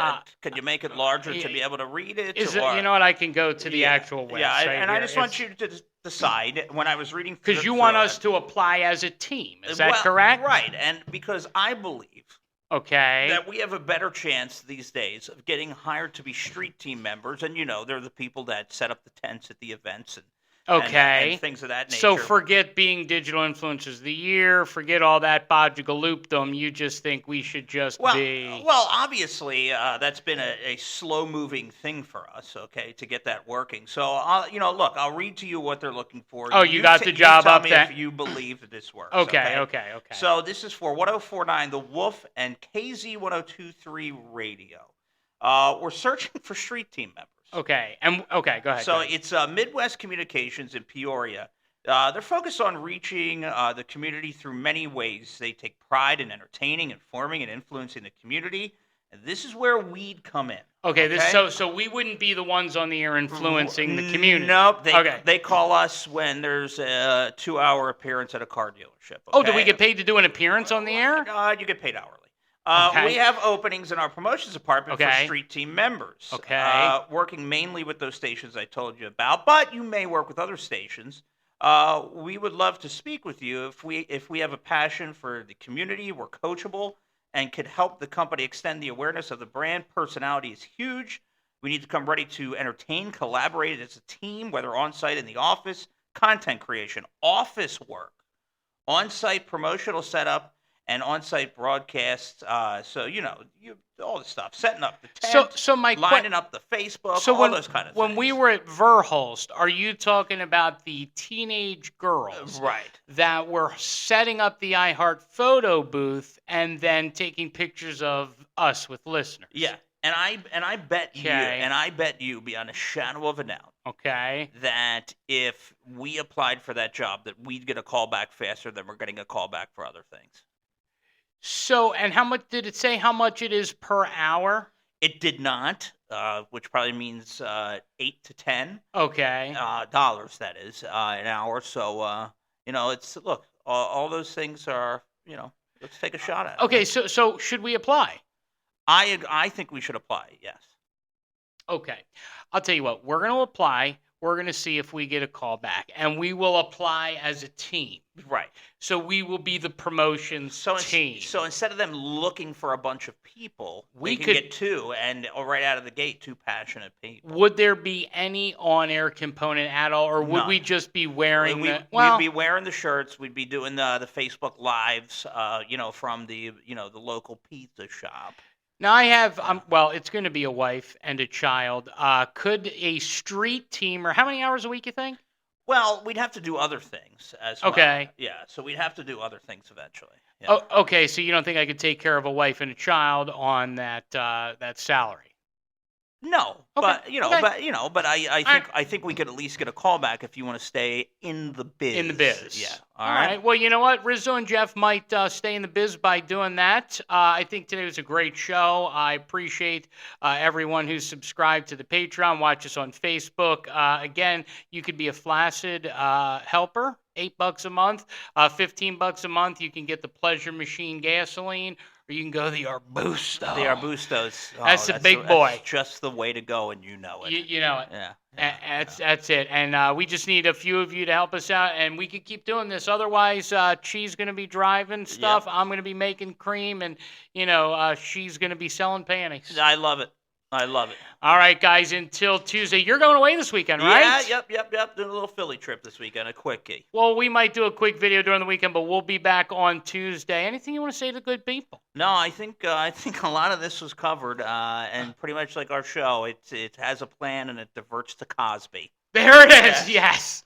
you make it larger to be able to read it? You know what? I can go to the actual website. Yeah, and I just want you to decide when I was reading. Because you want us to apply as a team. Is that correct? Right, and because I believe that we have a better chance these days of getting hired to be street team members, and they're the people that set up the tents at the events and Okay. and things of that nature. So forget being digital influencers of the year. Forget all that bodgigaloopdom. You just think we should just be. Well, obviously, that's been a slow-moving thing for us, okay, to get that working. So, look, I'll read to you what they're looking for. Oh, you got the job tell up me there? if you believe that this works. Okay. So this is for 1049 The Wolf and KZ 1023 Radio. We're searching for street team members. Okay. Go ahead. So it's Midwest Communications in Peoria. They're focused on reaching the community through many ways. They take pride in entertaining, informing, and influencing the community. And this is where we'd come in. Okay. So we wouldn't be the ones on the air influencing the community. Nope. They call us when there's a 2-hour appearance at a car dealership. Okay? Oh, do we get paid to do an appearance on the air? You get paid hourly. Okay. We have openings in our promotions department for street team members. Okay. Working mainly with those stations I told you about, but you may work with other stations. We would love to speak with you if we have a passion for the community. We're coachable and could help the company extend the awareness of the brand. Personality is huge. We need to come ready to entertain, collaborate as a team, whether on-site in the office, content creation, office work, on-site promotional setup, and on-site broadcasts. All the stuff, setting up the tent, lining up the Facebook, all those kind of things. When we were at Verhulst, are you talking about the teenage girls that were setting up the iHeart photo booth and then taking pictures of us with listeners? Yeah, and I bet you beyond a shadow of a doubt, that if we applied for that job, that we'd get a call back faster than we're getting a call back for other things. So, and how much did it say how much it is per hour? It did not, which probably means 8 to 10. Okay. Dollars, that is, an hour. So, look, all those things are, let's take a shot at it. Okay, so should we apply? I think we should apply, yes. Okay. I'll tell you what, we're going to apply. We're going to see if we get a call back, and we will apply as a team. Right. So we will be the promotions team. So instead of them looking for a bunch of people, we could get two, and right out of the gate, two passionate people. Would there be any on-air component at all, or would we just be wearing we'd be wearing the shirts. We'd be doing the Facebook Lives, from the local pizza shop. Now I have, it's going to be a wife and a child. Could a street team, or how many hours a week you think? Well, we'd have to do other things as well. Okay. Yeah, so we'd have to do other things eventually. Yeah. Oh, okay, so you don't think I could take care of a wife and a child on that salary? No, okay. I think we could at least get a call back if you want to stay in the biz. In the biz. Yeah. All right. Well, you know what? Rizzo and Jeff might stay in the biz by doing that. I think today was a great show. I appreciate everyone who's subscribed to the Patreon, watch us on Facebook. Again, you could be a flaccid helper. $8 a month, $15 a month. You can get the Pleasure Machine gasoline, or you can go the Arbusto. The Arbustos. That's a big boy. That's just the way to go, and you know it. You know it. Yeah. That's it. And we just need a few of you to help us out, and we could keep doing this. Otherwise, she's going to be driving stuff. Yep. I'm going to be making cream, and she's going to be selling panties. I love it. All right, guys, until Tuesday. You're going away this weekend, right? Yeah, yep. Doing a little Philly trip this weekend, a quickie. Well, we might do a quick video during the weekend, but we'll be back on Tuesday. Anything you want to say to the good people? No, I think a lot of this was covered, and pretty much like our show, it has a plan and it diverts to Cosby. There it is, yes.